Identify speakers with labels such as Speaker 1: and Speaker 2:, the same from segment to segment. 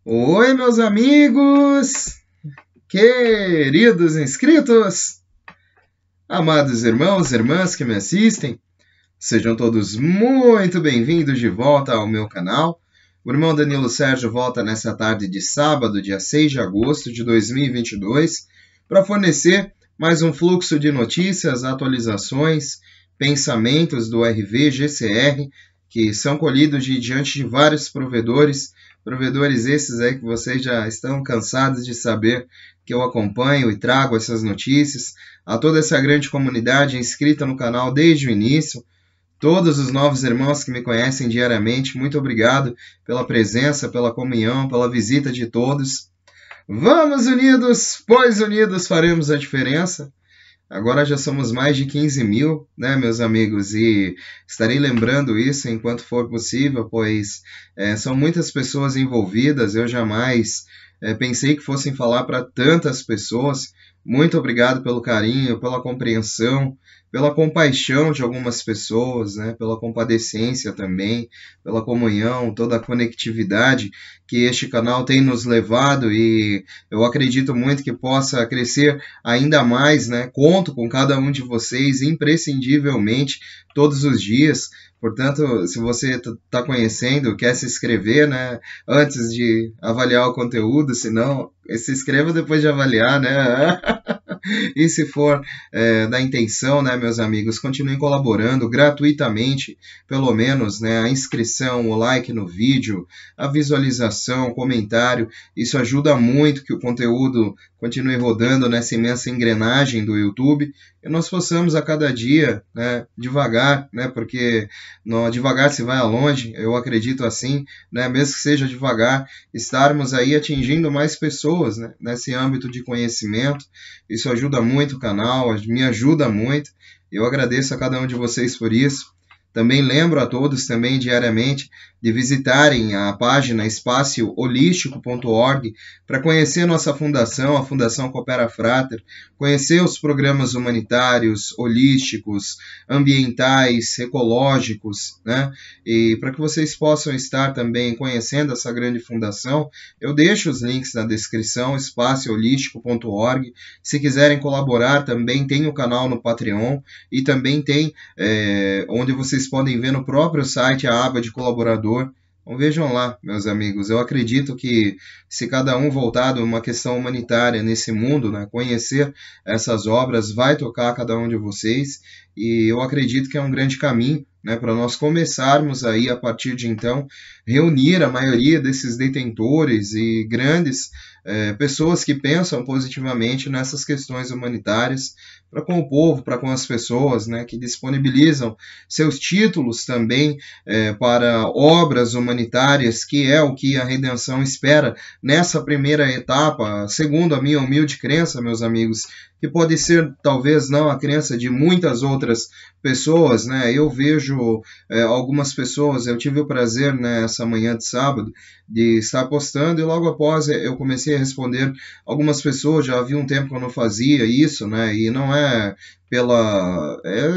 Speaker 1: Oi, meus amigos, queridos inscritos, amados irmãos e irmãs que me assistem, sejam todos muito bem-vindos de volta ao meu canal. O irmão Danilo Sérgio volta nessa tarde de sábado, dia 6 de agosto de 2022, para fornecer mais um fluxo de notícias, atualizações, pensamentos do RV-GCR, que são colhidos diante de vários provedores esses aí que vocês já estão cansados de saber que eu acompanho e trago essas notícias, a toda essa grande comunidade inscrita no canal desde o início, todos os novos irmãos que me conhecem diariamente, muito obrigado pela presença, pela comunhão, pela visita de todos. Vamos unidos, pois unidos faremos a diferença. Agora já somos mais de 15 mil, né, meus amigos? E estarei lembrando isso enquanto for possível, pois são muitas pessoas envolvidas. Eu jamais pensei que fossem falar para tantas pessoas. Muito obrigado pelo carinho, pela compreensão, pela compaixão de algumas pessoas, né? Pela compadecência também, pela comunhão, toda a conectividade que este canal tem nos levado, e eu acredito muito que possa crescer ainda mais, né? Conto com cada um de vocês imprescindivelmente todos os dias. Portanto, se você está conhecendo, quer se inscrever, né, antes de avaliar o conteúdo, se não, se inscreva depois de avaliar, né? E se for da intenção, né, meus amigos, continuem colaborando gratuitamente, pelo menos, né, a inscrição, o like no vídeo, a visualização, o comentário, isso ajuda muito que o conteúdo continue rodando nessa imensa engrenagem do YouTube, e nós possamos a cada dia, né, devagar, né, porque devagar se vai longe, eu acredito assim, né, mesmo que seja devagar, estarmos aí atingindo mais pessoas, né, nesse âmbito de conhecimento. Isso ajuda muito o canal, me ajuda muito, eu agradeço a cada um de vocês por isso. Também lembro a todos também diariamente de visitarem a página espacioholístico.org para conhecer nossa fundação, a Fundação Coopera Frater, conhecer os programas humanitários, holísticos, ambientais, ecológicos, né? E para que vocês possam estar também conhecendo essa grande fundação, eu deixo os links na descrição, espacioholístico.org. Se quiserem colaborar, também tem o canal no Patreon e também tem onde vocês podem ver no próprio site a aba de colaborador. Então vejam lá, meus amigos, eu acredito que se cada um voltado a uma questão humanitária nesse mundo, né, conhecer essas obras, vai tocar cada um de vocês, e eu acredito que é um grande caminho, né, para nós começarmos aí, a partir de então, reunir a maioria desses detentores e grandes pessoas que pensam positivamente nessas questões humanitárias, para com o povo, para com as pessoas, né, que disponibilizam seus títulos também para obras humanitárias, que é o que a redenção espera nessa primeira etapa, segundo a minha humilde crença, meus amigos, que pode ser talvez não a crença de muitas outras pessoas, né? Eu vejo algumas pessoas, eu tive o prazer nessa manhã de sábado de estar postando, e logo após eu comecei a responder algumas pessoas. Já havia um tempo que eu não fazia isso, né? E não é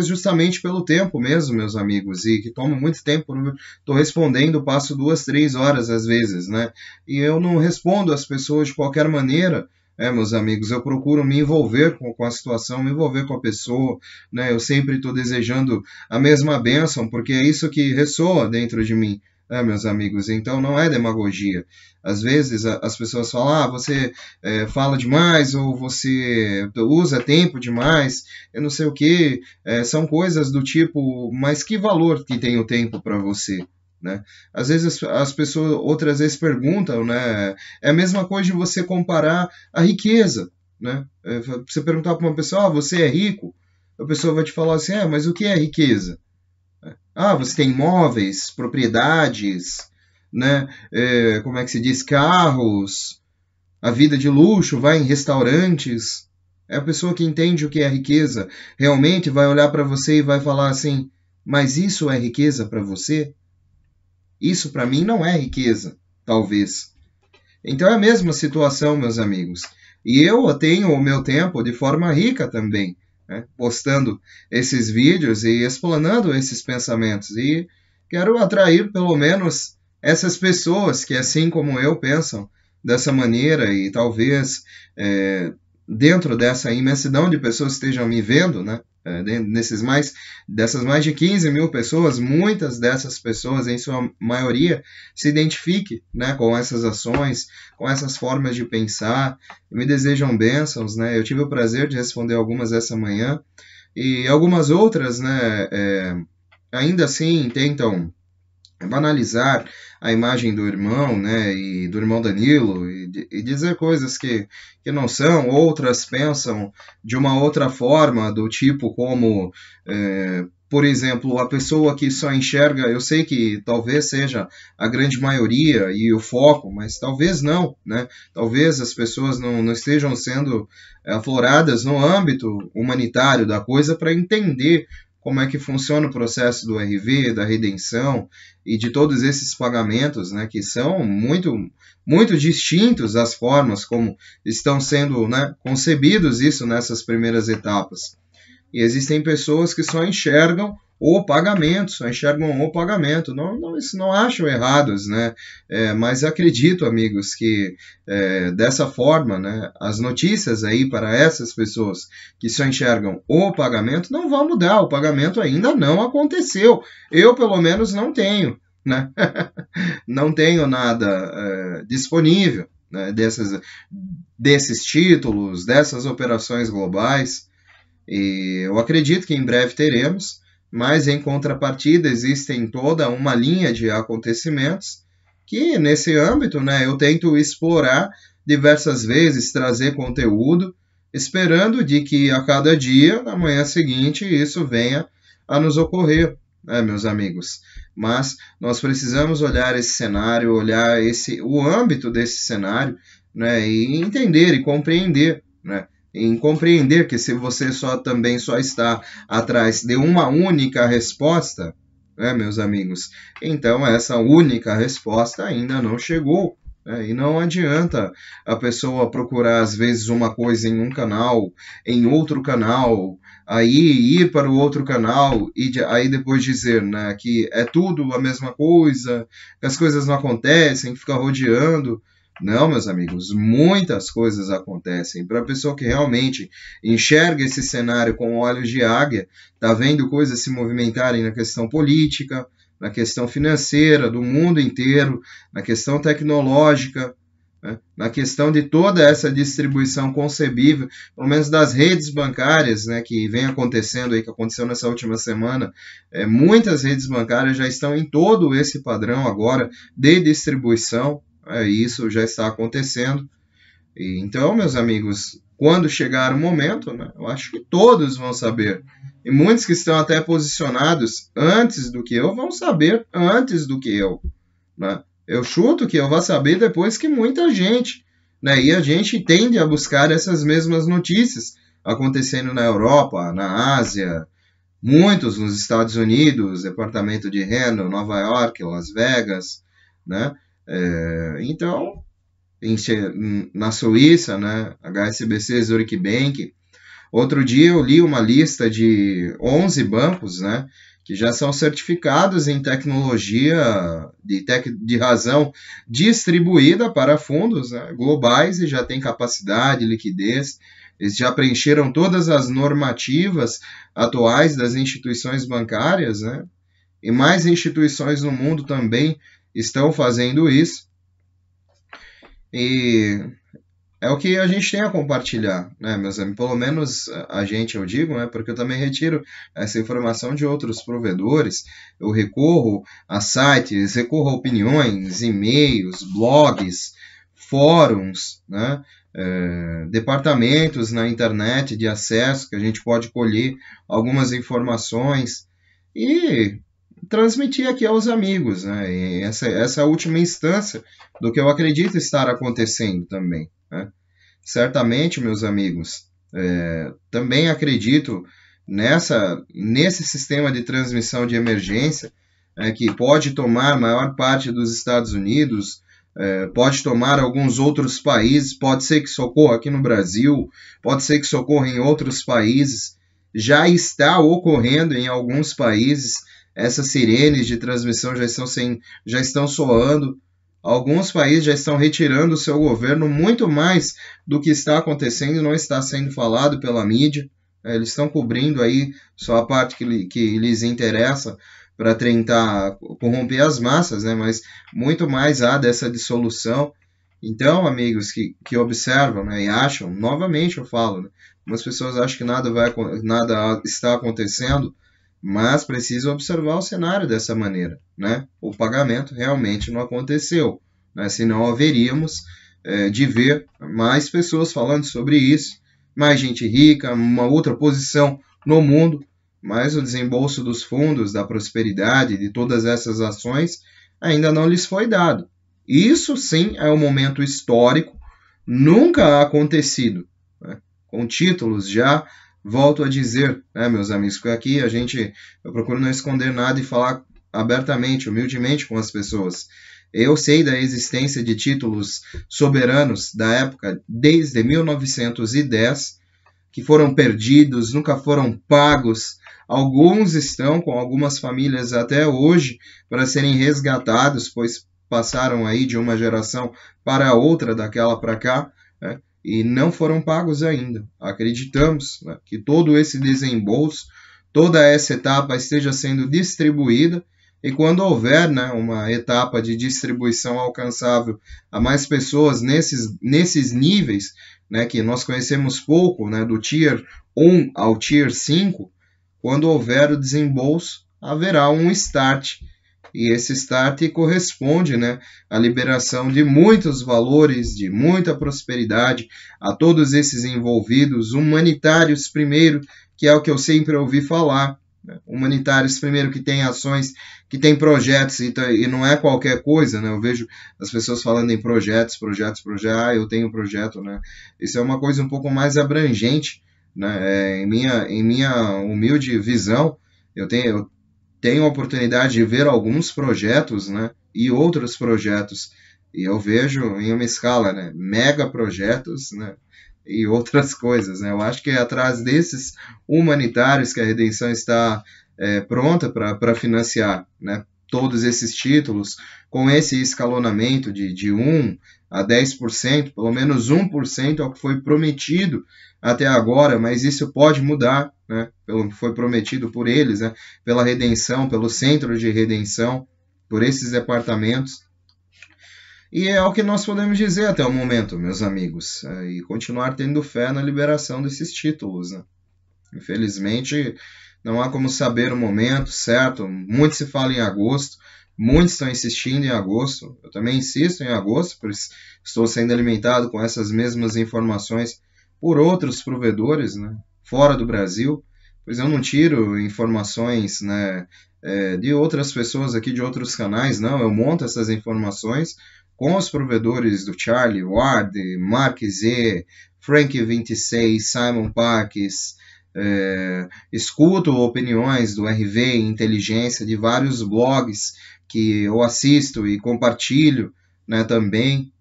Speaker 1: justamente pelo tempo mesmo, meus amigos, e que toma muito tempo. Estou respondendo, passo 2, 3 horas às vezes, né? E eu não respondo às pessoas de qualquer maneira. Meus amigos, eu procuro me envolver com a situação, me envolver com a pessoa, né? Eu sempre estou desejando a mesma bênção, porque é isso que ressoa dentro de mim, né, meus amigos? Então não é demagogia. Às vezes as pessoas falam, você fala demais, ou você usa tempo demais, eu não sei o quê. São coisas do tipo, mas que valor que tem o tempo para você? Né? Às vezes as pessoas outras vezes perguntam, né? É a mesma coisa de você comparar a riqueza, né? Você perguntar para uma pessoa, você é rico? A pessoa vai te falar assim, mas o que é riqueza? Você tem imóveis, propriedades, né? Como é que se diz? Carros, a vida de luxo, vai em restaurantes. É a pessoa que entende o que é riqueza realmente vai olhar para você e vai falar assim, mas isso é riqueza para você? Isso para mim não é riqueza, talvez. Então é a mesma situação, meus amigos. E eu tenho o meu tempo de forma rica também, né? Postando esses vídeos e explanando esses pensamentos. E quero atrair pelo menos essas pessoas que, assim como eu, pensam dessa maneira e talvez dentro dessa imensidão de pessoas que estejam me vendo, né? Dessas mais de 15 mil pessoas, muitas dessas pessoas, em sua maioria, se identifiquem, né, com essas ações, com essas formas de pensar, me desejam bênçãos, né? Eu tive o prazer de responder algumas essa manhã, e algumas outras, né, ainda assim tentam banalizar a imagem do irmão, né, e do irmão Danilo, e dizer coisas que não são, outras pensam de uma outra forma, do tipo como, por exemplo, a pessoa que só enxerga, eu sei que talvez seja a grande maioria e o foco, mas talvez não, né, talvez as pessoas não estejam sendo afloradas no âmbito humanitário da coisa para entender como é que funciona o processo do RV, da redenção e de todos esses pagamentos, né, que são muito, muito distintos das formas como estão sendo, né, concebidos isso nessas primeiras etapas. E existem pessoas que só enxergam o pagamento, isso não acho errados, né? Mas acredito, amigos, que dessa forma, né, as notícias aí para essas pessoas que só enxergam o pagamento não vão mudar, o pagamento ainda não aconteceu. Eu, pelo menos, não tenho, né? Não tenho nada disponível, né, desses títulos, dessas operações globais. E eu acredito que em breve teremos, mas em contrapartida existem toda uma linha de acontecimentos que nesse âmbito, né, eu tento explorar diversas vezes, trazer conteúdo, esperando de que a cada dia, na manhã seguinte, isso venha a nos ocorrer, né, meus amigos. Mas nós precisamos olhar esse cenário, olhar o âmbito desse cenário, né, e entender e compreender, né, em compreender que se você também só está atrás de uma única resposta, né, meus amigos, então essa única resposta ainda não chegou, né, e não adianta a pessoa procurar às vezes uma coisa em um canal, em outro canal, aí ir para o outro canal e aí depois dizer, né, que é tudo a mesma coisa, que as coisas não acontecem, que fica rodeando. Não, meus amigos, muitas coisas acontecem. Para a pessoa que realmente enxerga esse cenário com olhos de águia, está vendo coisas se movimentarem na questão política, na questão financeira do mundo inteiro, na questão tecnológica, né, na questão de toda essa distribuição concebível, pelo menos das redes bancárias, né, que vem acontecendo aí, que aconteceu nessa última semana. Muitas redes bancárias já estão em todo esse padrão agora de distribuição. Isso já está acontecendo. Então, meus amigos, quando chegar o momento, né, eu acho que todos vão saber. E muitos que estão até posicionados antes do que eu vão saber antes do que eu. Né? Eu chuto que eu vou saber depois que muita gente. Né? E a gente tende a buscar essas mesmas notícias acontecendo na Europa, na Ásia, muitos nos Estados Unidos, departamento de Reno, Nova York, Las Vegas, né? Então, na Suíça, né, HSBC, Zurich Bank. Outro dia eu li uma lista de 11 bancos, né, que já são certificados em tecnologia de razão distribuída para fundos, né, globais e já tem capacidade, liquidez. Eles já preencheram todas as normativas atuais das instituições bancárias, né, e mais instituições no mundo também estão fazendo isso, e é o que a gente tem a compartilhar, né, meus amigos? Pelo menos a gente, eu digo, né, porque eu também retiro essa informação de outros provedores, eu recorro a sites, recorro a opiniões, e-mails, blogs, fóruns, né, departamentos na internet de acesso, que a gente pode colher algumas informações e transmitir aqui aos amigos, né? E essa última instância do que eu acredito estar acontecendo também, né? Certamente, meus amigos, também acredito nesse sistema de transmissão de emergência, que pode tomar a maior parte dos Estados Unidos, pode tomar alguns outros países, pode ser que socorra aqui no Brasil, pode ser que socorra em outros países, já está ocorrendo em alguns países. Essas sirenes de transmissão já estão soando, Alguns países já estão retirando o seu governo, muito mais do que está acontecendo e não está sendo falado pela mídia. Eles estão cobrindo aí só a parte que lhes interessa para tentar corromper as massas, né? Mas muito mais há dessa dissolução. Então, amigos que observam, né, e acham, novamente eu falo, né, algumas pessoas acham que nada está acontecendo, mas precisam observar o cenário dessa maneira, né? O pagamento realmente não aconteceu, né? Senão haveríamos de ver mais pessoas falando sobre isso, mais gente rica, uma outra posição no mundo, mas o desembolso dos fundos, da prosperidade, de todas essas ações, ainda não lhes foi dado. Isso sim é um momento histórico, nunca ha acontecido, né? Com títulos já, volto a dizer, né, meus amigos, porque aqui eu procuro não esconder nada e falar abertamente, humildemente com as pessoas. Eu sei da existência de títulos soberanos da época desde 1910, que foram perdidos, nunca foram pagos. Alguns estão com algumas famílias até hoje para serem resgatados, pois passaram aí de uma geração para outra, daquela para cá, né? E não foram pagos ainda. Acreditamos, né, que todo esse desembolso, toda essa etapa esteja sendo distribuída, e quando houver, né, uma etapa de distribuição alcançável a mais pessoas nesses níveis, né, que nós conhecemos pouco, né, do Tier 1 ao Tier 5, quando houver o desembolso, haverá um start. E esse start corresponde, né, à liberação de muitos valores, de muita prosperidade a todos esses envolvidos, humanitários primeiro, que é o que eu sempre ouvi falar, né? Humanitários primeiro, que tem ações, que tem projetos, e não é qualquer coisa, né? Eu vejo as pessoas falando em projetos, eu tenho projeto, né? Isso é uma coisa um pouco mais abrangente, né? Em minha humilde visão, eu tenho a oportunidade de ver alguns projetos, né, e outros projetos, e eu vejo em uma escala, né, mega projetos, né, e outras coisas, né. Eu acho que é atrás desses humanitários que a Redenção está pronta para financiar, né, todos esses títulos, com esse escalonamento de 1 a 10%, pelo menos 1% é o que foi prometido até agora, mas isso pode mudar, né? Foi prometido por eles, né? Pela Redenção, pelo Centro de Redenção, por esses departamentos. E é o que nós podemos dizer até o momento, meus amigos, e continuar tendo fé na liberação desses títulos, né? Infelizmente, não há como saber o momento certo. Muito se fala em agosto, muitos estão insistindo em agosto. Eu também insisto em agosto, pois estou sendo alimentado com essas mesmas informações por outros provedores, né, fora do Brasil, pois eu não tiro informações, né, de outras pessoas aqui, de outros canais, não, eu monto essas informações com os provedores do Charlie Ward, Mark Z, Frank26, Simon Parkes, escuto opiniões do RV Inteligência, de vários blogs que eu assisto e compartilho, né, também.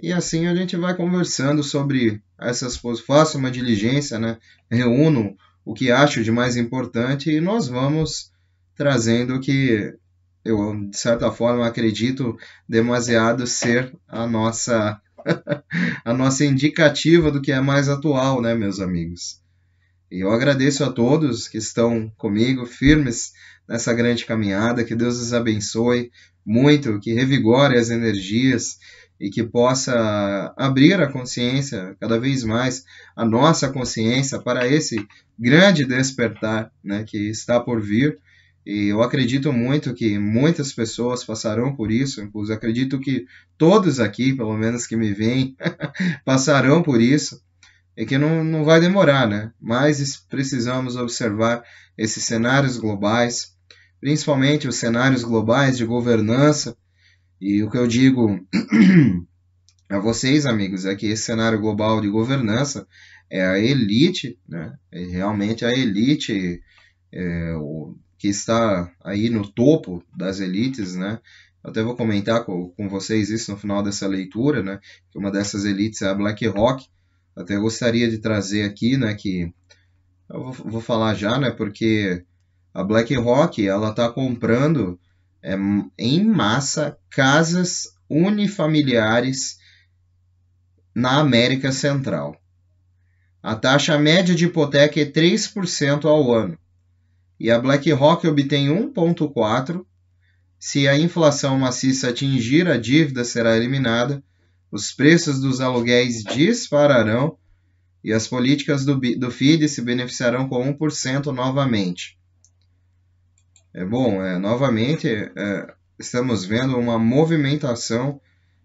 Speaker 1: E assim a gente vai conversando sobre essas coisas, faço uma diligência, né? Reúno o que acho de mais importante e nós vamos trazendo o que eu, de certa forma, acredito demasiado ser a nossa a nossa indicativa do que é mais atual, né, meus amigos? E eu agradeço a todos que estão comigo, firmes nessa grande caminhada, que Deus os abençoe muito, que revigore as energias e que possa abrir a consciência cada vez mais, a nossa consciência, para esse grande despertar, né, que está por vir. E eu acredito muito que muitas pessoas passarão por isso, inclusive acredito que todos aqui, pelo menos que me veem, passarão por isso, e que não vai demorar, né? Mas precisamos observar esses cenários globais, principalmente os cenários globais de governança. E o que eu digo a vocês, amigos, é que esse cenário global de governança é a elite, né? É realmente a elite que está aí no topo das elites, né? Eu até vou comentar com vocês isso no final dessa leitura, né? Que uma dessas elites é a BlackRock. Até gostaria de trazer aqui, né? Que eu vou falar já, né? Porque a BlackRock ela está comprando em massa casas unifamiliares na América Central. A taxa média de hipoteca é 3% ao ano, e a BlackRock obtém 1,4%. Se a inflação maciça atingir, a dívida será eliminada, os preços dos aluguéis dispararão e as políticas do FIDE se beneficiarão com 1% novamente. Novamente, estamos vendo uma movimentação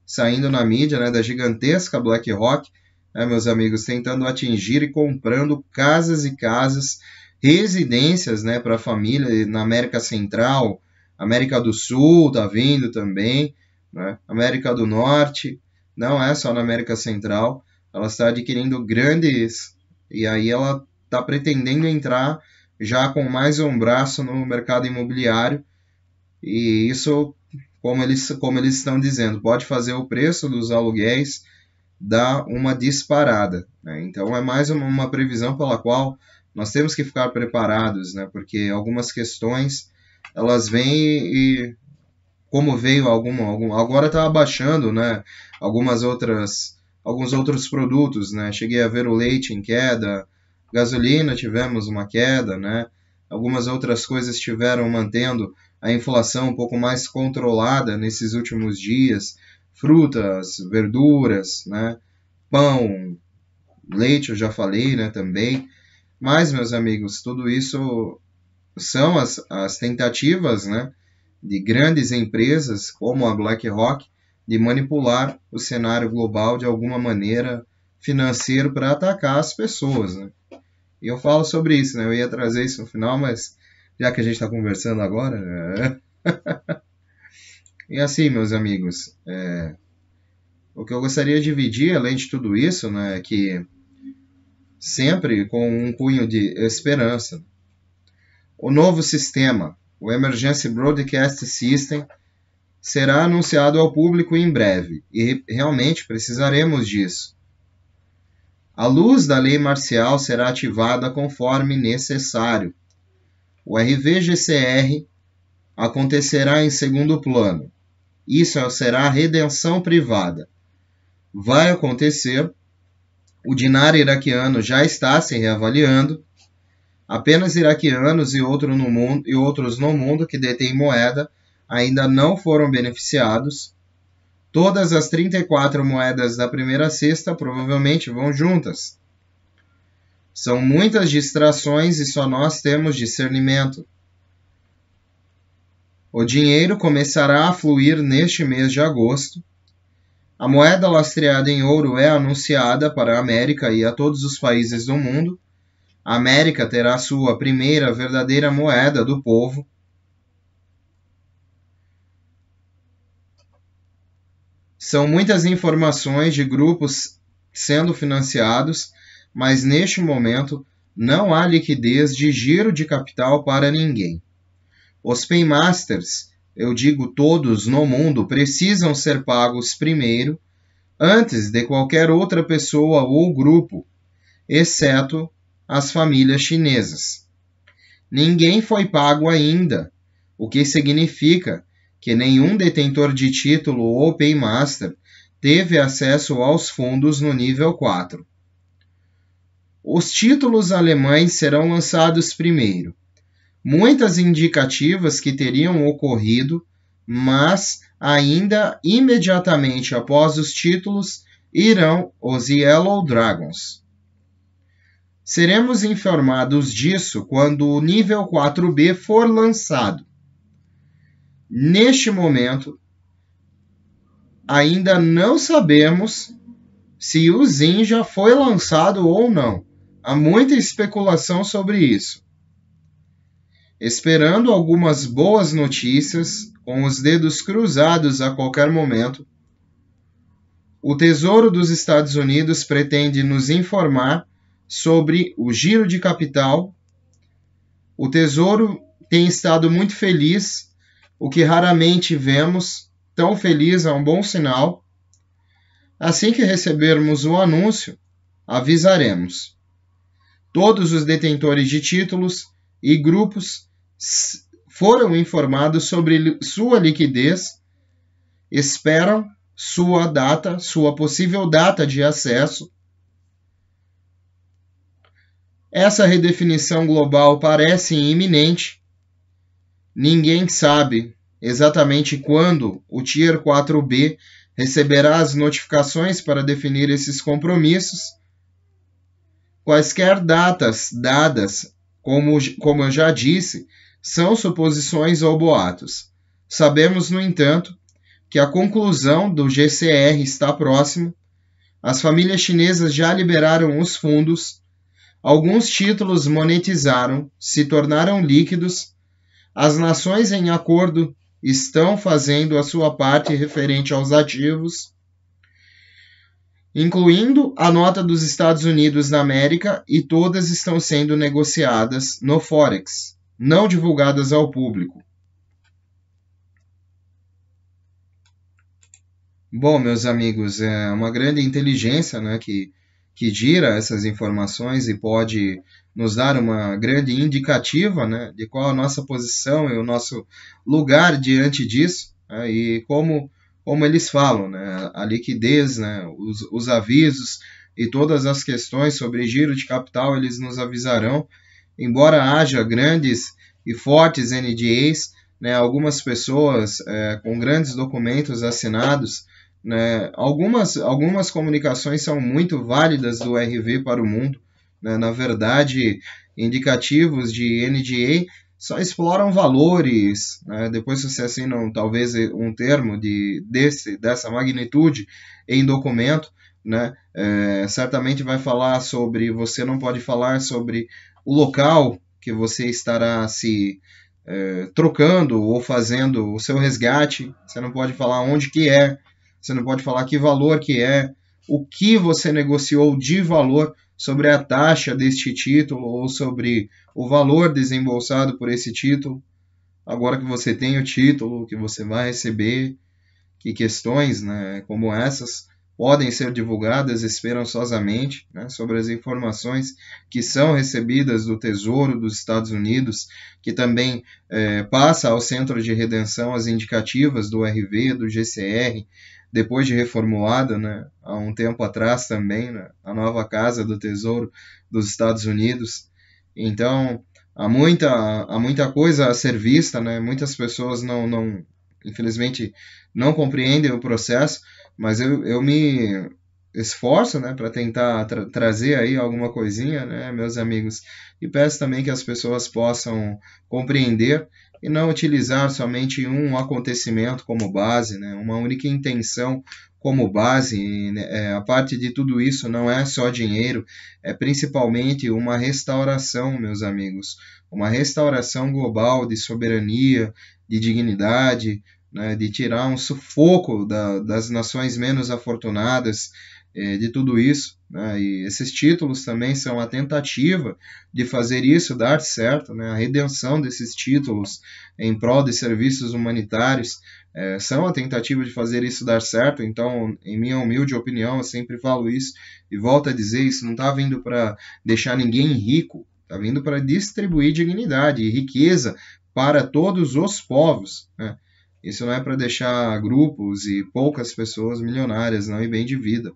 Speaker 1: saindo na mídia, né, da gigantesca BlackRock, meus amigos, tentando atingir e comprando casas e casas, residências, né, para a família na América Central, América do Sul está vindo também, né, América do Norte, não é só na América Central, ela está adquirindo grandes, e aí ela está pretendendo entrar já com mais um braço no mercado imobiliário, e isso, como eles estão dizendo, pode fazer o preço dos aluguéis dar uma disparada, né? Então é mais uma previsão pela qual nós temos que ficar preparados, né? Porque algumas questões elas vêm e como veio agora está abaixando, né? Alguns outros produtos, né? Cheguei a ver o leite em queda, gasolina tivemos uma queda, né? Algumas outras coisas estiveram mantendo a inflação um pouco mais controlada nesses últimos dias, frutas, verduras, né? Pão, leite eu já falei, né, também. Mas, meus amigos, tudo isso são as tentativas, né, de grandes empresas como a BlackRock de manipular o cenário global de alguma maneira financeiro para atacar as pessoas, né? E eu falo sobre isso, né? Eu ia trazer isso no final, mas já que a gente está conversando agora, né? E assim, meus amigos, o que eu gostaria de dividir, além de tudo isso, né, é que sempre com um cunho de esperança, o novo sistema, o Emergency Broadcast System, será anunciado ao público em breve, e realmente precisaremos disso. A luz da lei marcial será ativada conforme necessário. O RVGCR acontecerá em segundo plano. Isso será a redenção privada. Vai acontecer. O dinar iraquiano já está se reavaliando. Apenas iraquianos e outros no mundo que detêm moeda ainda não foram beneficiados. Todas as 34 moedas da primeira cesta provavelmente vão juntas. São muitas distrações e só nós temos discernimento. O dinheiro começará a fluir neste mês de agosto. A moeda lastreada em ouro é anunciada para a América e a todos os países do mundo. A América terá sua primeira verdadeira moeda do povo. São muitas informações de grupos sendo financiados, mas neste momento não há liquidez de giro de capital para ninguém. Os paymasters, eu digo todos no mundo, precisam ser pagos primeiro, antes de qualquer outra pessoa ou grupo, exceto as famílias chinesas. Ninguém foi pago ainda, o que significa que nenhum detentor de título ou paymaster teve acesso aos fundos no nível 4. Os títulos alemães serão lançados primeiro. Muitas indicativas que teriam ocorrido, mas ainda imediatamente após os títulos irão os Yellow Dragons. Seremos informados disso quando o nível 4B for lançado. Neste momento, ainda não sabemos se o Zin já foi lançado ou não. Há muita especulação sobre isso. Esperando algumas boas notícias, com os dedos cruzados a qualquer momento, o Tesouro dos Estados Unidos pretende nos informar sobre o giro de capital. O Tesouro tem estado muito feliz, o que raramente vemos. Tão feliz é um bom sinal. Assim que recebermos o anúncio, avisaremos. Todos os detentores de títulos e grupos foram informados sobre sua liquidez, esperam sua possível data de acesso. Essa redefinição global parece iminente. Ninguém sabe exatamente quando o Tier 4B receberá as notificações para definir esses compromissos. Quaisquer datas dadas, como eu já disse, são suposições ou boatos. Sabemos, no entanto, que a conclusão do GCR está próximo. As famílias chinesas já liberaram os fundos. Alguns títulos monetizaram, se tornaram líquidos. As nações em acordo estão fazendo a sua parte referente aos ativos, incluindo a nota dos Estados Unidos da América, e todas estão sendo negociadas no Forex, não divulgadas ao público. Bom, meus amigos, é uma grande inteligência, né, que gira essas informações e pode nos dar uma grande indicativa, né, de qual a nossa posição e o nosso lugar diante disso, né, e como eles falam, né, a liquidez, né, os avisos e todas as questões sobre giro de capital, eles nos avisarão. Embora haja grandes e fortes NDAs, né, algumas pessoas com grandes documentos assinados, né, algumas comunicações são muito válidas do RV para o mundo. Né, na verdade, indicativos de NDA só exploram valores. Né, depois, se você assina talvez um termo dessa magnitude em documento, né, certamente vai falar sobre, você não pode falar sobre o local que você estará se trocando ou fazendo o seu resgate, você não pode falar onde que é, você não pode falar que valor que é, o que você negociou de valor sobre a taxa deste título ou sobre o valor desembolsado por esse título. Agora que você tem o título, que você vai receber, que questões, né, como essas podem ser divulgadas esperançosamente, né, sobre as informações que são recebidas do Tesouro dos Estados Unidos, que também passa ao Centro de Redenção as indicativas do RV, do GCR, depois de reformulada, né, há um tempo atrás também, né, a nova Casa do Tesouro dos Estados Unidos. Então, há muita coisa a ser vista, né, muitas pessoas infelizmente, não compreendem o processo, mas eu me esforço, né, para tentar trazer aí alguma coisinha, né, meus amigos, e peço também que as pessoas possam compreender e não utilizar somente um acontecimento como base, né, uma única intenção como base. E, a parte de tudo isso não é só dinheiro, é principalmente uma restauração, meus amigos, uma restauração global de soberania, de dignidade, né, de tirar um sufoco das nações menos afortunadas, de tudo isso. Né, e esses títulos também são a tentativa de fazer isso dar certo, né, a redenção desses títulos em prol de serviços humanitários são a tentativa de fazer isso dar certo. Então, em minha humilde opinião, eu sempre falo isso e volto a dizer, isso não está vindo para deixar ninguém rico, está vindo para distribuir dignidade e riqueza para todos os povos. Né? Isso não é para deixar grupos e poucas pessoas milionárias, não, e bem de vida.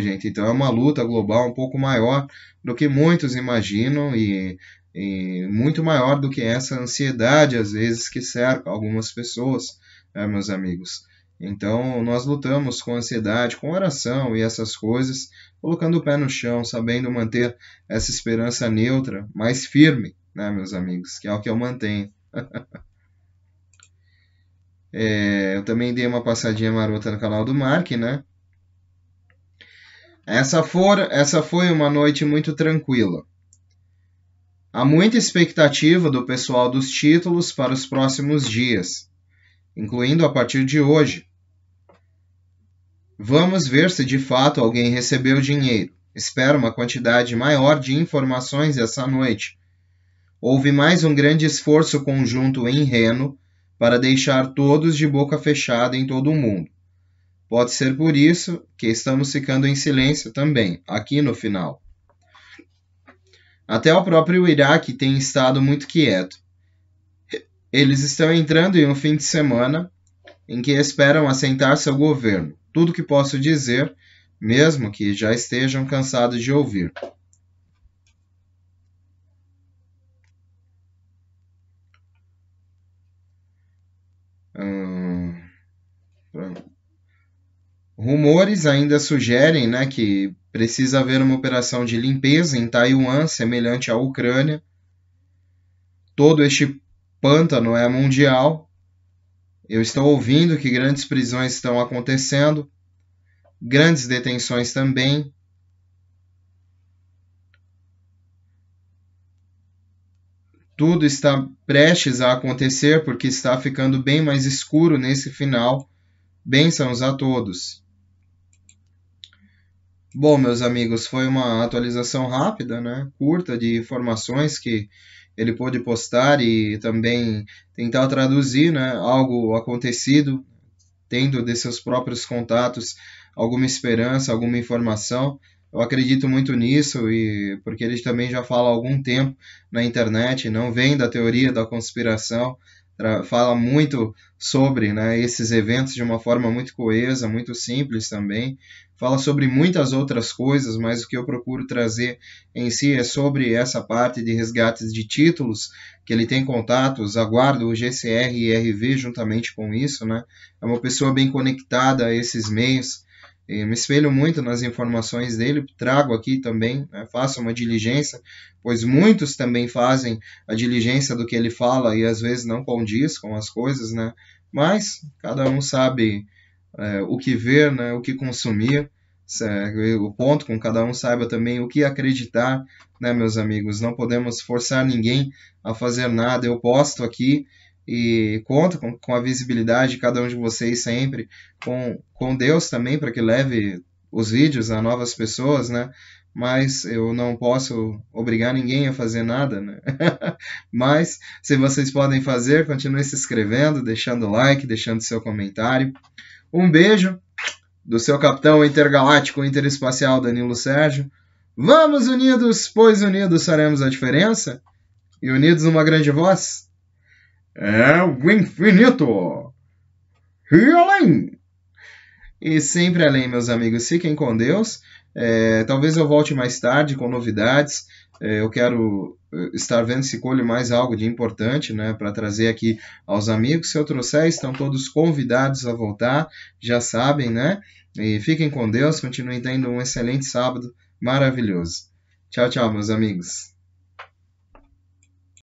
Speaker 1: Gente? Então é uma luta global um pouco maior do que muitos imaginam e muito maior do que essa ansiedade, às vezes, que cerca algumas pessoas, meus amigos. Então nós lutamos com ansiedade, com oração e essas coisas, colocando o pé no chão, sabendo manter essa esperança neutra, mais firme, né, meus amigos, que é o que eu mantenho. Eu também dei uma passadinha marota no canal do Mark, né? Essa foi uma noite muito tranquila. Há muita expectativa do pessoal dos títulos para os próximos dias, incluindo a partir de hoje. Vamos ver se de fato alguém recebeu dinheiro. Espero uma quantidade maior de informações essa noite. Houve mais um grande esforço conjunto em Reno para deixar todos de boca fechada em todo o mundo. Pode ser por isso que estamos ficando em silêncio também, aqui no final. Até o próprio Iraque tem estado muito quieto. Eles estão entrando em um fim de semana em que esperam assentar seu governo. tudo que posso dizer, mesmo que já estejam cansados de ouvir. Rumores ainda sugerem, né, que precisa haver uma operação de limpeza em Taiwan, semelhante à Ucrânia. Todo este pântano é mundial. Eu estou ouvindo que grandes prisões estão acontecendo, grandes detenções também. Tudo está prestes a acontecer porque está ficando bem mais escuro nesse final. Bênçãos a todos. Bom, meus amigos, foi uma atualização rápida, né? Curta, de informações que ele pôde postar e também tentar traduzir, né, algo acontecido, tendo de seus próprios contatos alguma esperança, alguma informação. Eu acredito muito nisso, e porque ele também já fala há algum tempo na internet, não vem da teoria da conspiração, fala muito sobre, né, esses eventos de uma forma muito coesa, muito simples também. Fala sobre muitas outras coisas, mas o que eu procuro trazer em si é sobre essa parte de resgates de títulos, que ele tem contatos, aguardo o GCR e RV juntamente com isso, né? É uma pessoa bem conectada a esses meios. Eu me espelho muito nas informações dele, trago aqui também, né, faço uma diligência, pois muitos também fazem a diligência do que ele fala e às vezes não condiz com as coisas, né? Mas cada um sabe o que ver, né, o que consumir, o ponto com cada um saiba também o que acreditar, né, meus amigos? Não podemos forçar ninguém a fazer nada. Eu posto aqui e conto com a visibilidade de cada um de vocês sempre, com Deus também, para que leve os vídeos a novas pessoas, né? Mas eu não posso obrigar ninguém a fazer nada, né? Mas, se vocês podem fazer, continue se inscrevendo, deixando like, deixando seu comentário. Um beijo do seu capitão intergaláctico interespacial Danilo Sérgio. Vamos unidos, pois unidos faremos a diferença. E unidos numa grande voz. É o infinito e além. E sempre além, meus amigos. Fiquem com Deus. Talvez eu volte mais tarde com novidades. Eu quero estar vendo se colho mais algo de importante, né, para trazer aqui aos amigos. Se eu trouxer, estão todos convidados a voltar. Já sabem, né? E fiquem com Deus. Continuem tendo um excelente sábado maravilhoso. Tchau, tchau, meus amigos.